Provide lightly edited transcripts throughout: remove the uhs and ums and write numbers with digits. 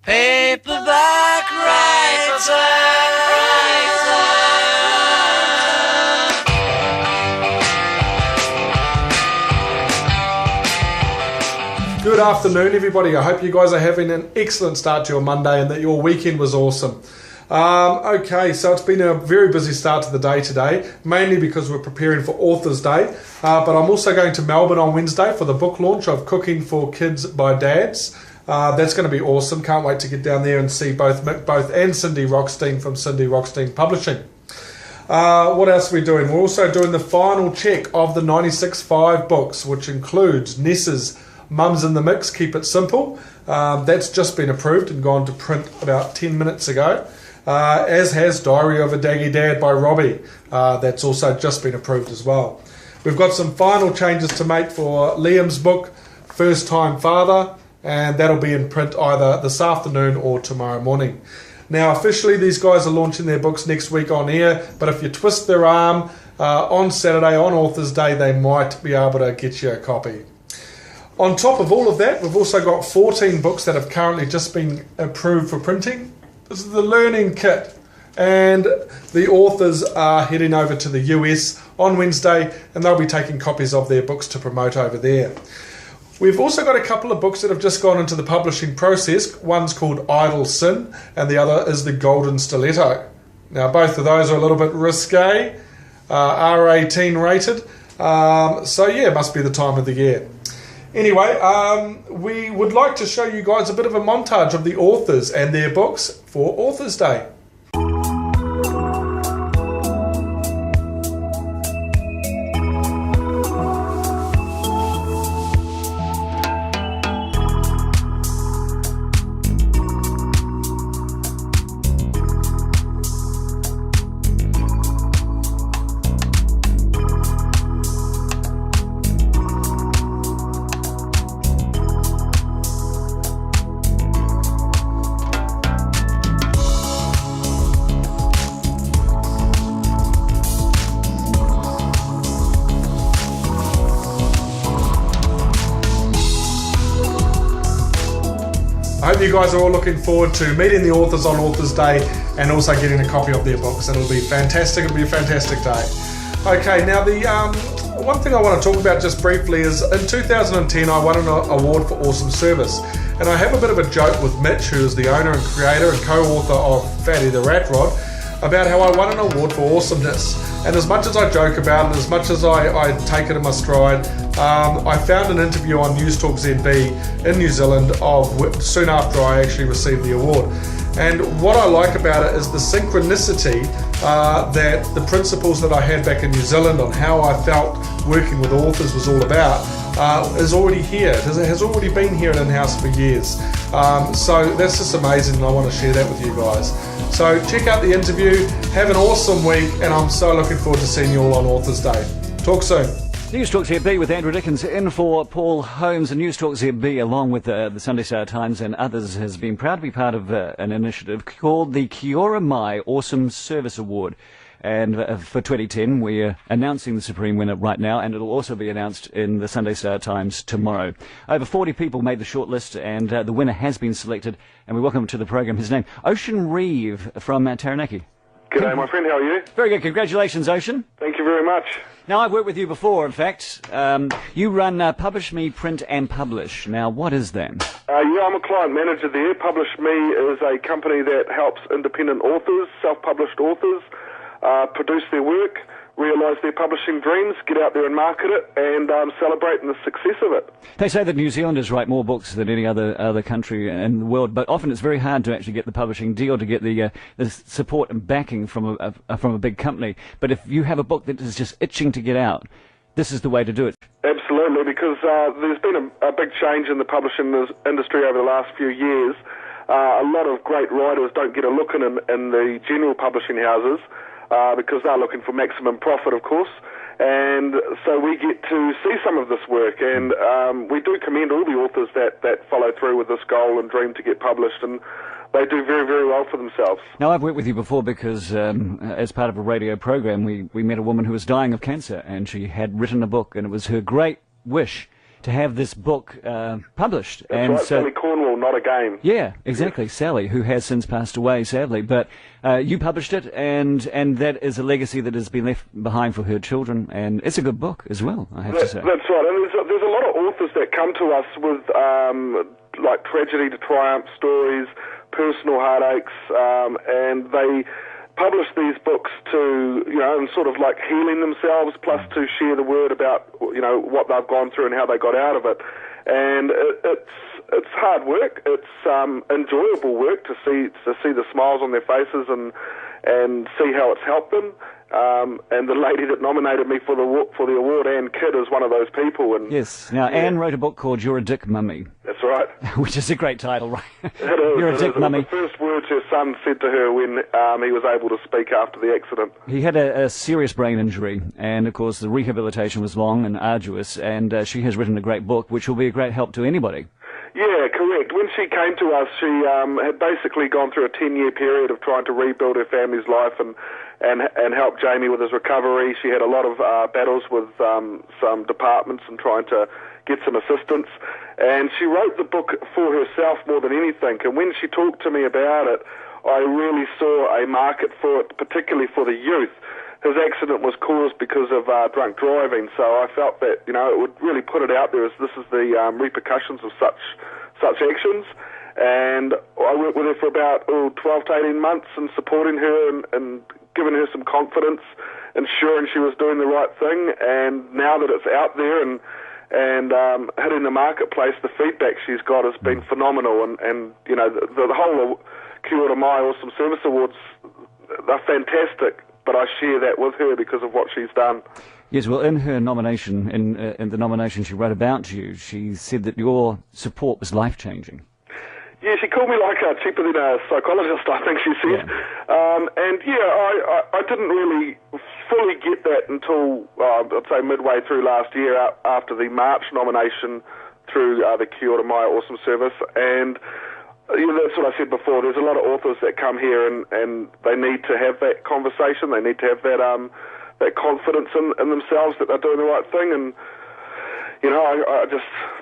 Paperback writer. Good afternoon, everybody. I hope you guys are having an excellent start to your Monday and that your weekend was awesome. Okay, so it's been a very busy start to the day today, mainly because we're preparing for Authors' Day. But I'm also going to Melbourne on Wednesday for the book launch of Cooking for Kids by Dads. That's going to be awesome. Can't wait to get down there and see both Mick and Cindy Rockstein from Cindy Rockstein Publishing. What else are we doing? We're also doing the final check of the 96.5 books, which includes Ness's Mums in the Mix, Keep It Simple. That's just been approved and gone to print about 10 minutes ago. As has Diary of a Daggy Dad by Robbie. That's also just been approved as well. We've got some final changes to make for Liam's book, First Time Father, and that'll be in print either this afternoon or tomorrow morning. Now, officially, these guys are launching their books next week on air, but if you twist their arm on Saturday, on Authors' Day, they might be able to get you a copy. On top of all of that, we've also got 14 books that have currently just been approved for printing. This is the learning kit, and the authors are heading over to the US on Wednesday, and they'll be taking copies of their books to promote over there. We've also got a couple of books that have just gone into the publishing process. One's called Idle Sin, and the other is The Golden Stiletto. Now, both of those are a little bit risque, R18 rated, so yeah, it must be the time of the year. Anyway, we would like to show you guys a bit of a montage of the authors and their books for Authors' Day. I hope you guys are all looking forward to meeting the authors on Authors' Day and also getting a copy of their books. It'll be fantastic. It'll be a fantastic day. Okay, now the one thing I want to talk about just briefly is in 2010 I won an award for awesome service. And I have a bit of a joke with Mitch, who is the owner and creator and co-author of Fatty the Rat Rod, about how I won an award for awesomeness. And as much as I joke about it, as much as I take it in my stride, I found an interview on News Talk ZB in New Zealand soon after I actually received the award. And what I like about it is the synchronicity that the principles that I had back in New Zealand on how I felt working with authors was all about is already here. It has already been here at InHouse for years. So that's just amazing, and I want to share that with you guys. So check out the interview, have an awesome week, and I'm so looking forward to seeing you all on Authors' Day. Talk soon. News Talk ZB with Andrew Dickens in for Paul Holmes. And News Talk ZB, along with the Sunday Star Times and others, has been proud to be part of an initiative called the Kiora Mai Awesome Service Award. And for 2010, we're announcing the supreme winner right now, and it'll also be announced in the Sunday Star Times tomorrow. Over 40 people made the shortlist, and the winner has been selected. And we welcome to the program his name, Ocean Reeve from Taranaki. G'day, my friend. How are you? Very good. Congratulations, Ocean. Thank you very much. Now, I've worked with you before, in fact. You run Publish Me, Print and Publish. Now, what is that? Yeah, I'm a client manager there. Publish Me is a company that helps independent authors, self-published authors, produce their work, realise their publishing dreams, get out there and market it, and celebrate the success of it. They say that New Zealanders write more books than any other country in the world, but often it's very hard to actually get the publishing deal, to get the support and backing from a big company. But if you have a book that is just itching to get out, this is the way to do it. Absolutely, because there's been a big change in the publishing industry over the last few years. A lot of great writers don't get a look in the general publishing houses, because they're looking for maximum profit, of course. And so we get to see some of this work, and we do commend all the authors that follow through with this goal and dream to get published, and they do very, very well for themselves. Now, I've worked with you before because as part of a radio program, we met a woman who was dying of cancer, and she had written a book, and it was her great wish to have this book published. That's and right, so, Sally Cornwall, not a game. Yeah, exactly, yes. Sally, who has since passed away, sadly. But you published it, and that is a legacy that has been left behind for her children, and it's a good book as well, I have to say. That's right, and there's a lot of authors that come to us with like tragedy to triumph stories, personal heartaches, and they publish these books to, and sort of like healing themselves, plus to share the word about, what they've gone through and how they got out of it. And it's hard work. It's enjoyable work to see the smiles on their faces and see how it's helped them. And the lady that nominated me for the award, Anne Kidd, is one of those people. And yes. Now, Anne wrote a book called "You're a Dick Mummy." That's right. Which is a great title, right? It is. You're a dick mummy. The first words her son said to her when he was able to speak after the accident. He had a serious brain injury, and of course the rehabilitation was long and arduous, and she has written a great book, which will be a great help to anybody. Yeah, correct. When she came to us, she had basically gone through a 10-year period of trying to rebuild her family's life and help Jamie with his recovery. She had a lot of battles with some departments and trying to get some assistance. And she wrote the book for herself more than anything. And when she talked to me about it, I really saw a market for it, particularly for the youth. His accident was caused because of drunk driving, so I felt that it would really put it out there as this is the repercussions of such actions. And I worked with her for about 12 to 18 months and supporting her and giving her some confidence, ensuring she was doing the right thing. And now that it's out there and hitting the marketplace, the feedback she's got has been phenomenal. And the whole Kia Ora Mai Awesome Service Awards, they're fantastic. But I share that with her because of what she's done. Yes, well, in her nomination, in the nomination she wrote about you, she said that your support was life-changing. Yeah, she called me like cheaper than a psychologist, I think she said. Yeah. I didn't really fully get that until, I'd say, midway through last year after the March nomination through the Kia Ora Mai Awesome Service. And that's what I said before. There's a lot of authors that come here and they need to have that conversation. They need to have that confidence in themselves that they're doing the right thing. And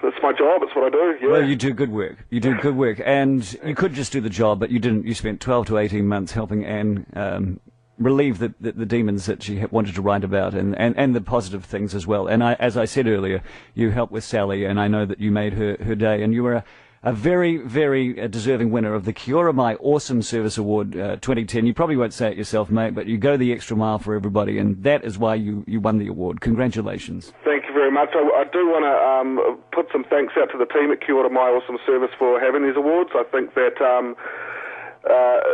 that's my job. It's what I do. Yeah. Well, you do good work. You do good work, and you could just do the job, but you didn't. You spent 12 to 18 months helping Anne relieve the demons that she wanted to write about, and the positive things as well. And as I said earlier, you helped with Sally, and I know that you made her day, and you were a very, very deserving winner of the Kia Ora Mai Awesome Service Award 2010. You probably won't say it yourself, mate, but you go the extra mile for everybody, and that is why you won the award. Congratulations. Thank you very much. I do want to put some thanks out to the team at Kia Ora Mai Awesome Service for having these awards. I think that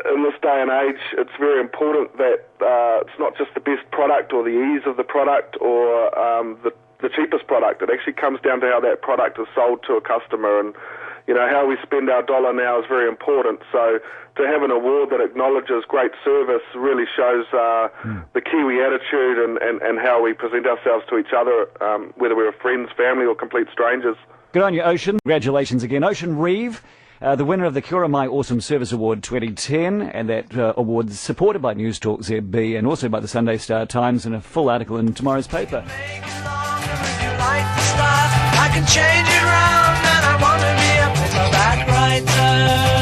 in this day and age, it's very important that it's not just the best product or the ease of the product or the cheapest product. It actually comes down to how that product is sold to a customer, and how we spend our dollar now is very important. So to have an award that acknowledges great service really shows the Kiwi attitude and how we present ourselves to each other, whether we're friends, family, or complete strangers. Good on you, Ocean. Congratulations again. Ocean Reeve, the winner of the Kia Ora Mai Awesome Service Award 2010, and that award is supported by News Talk ZB and also by the Sunday Star Times, in a full article in tomorrow's paper. I can change it round, and I want to be a paperback writer.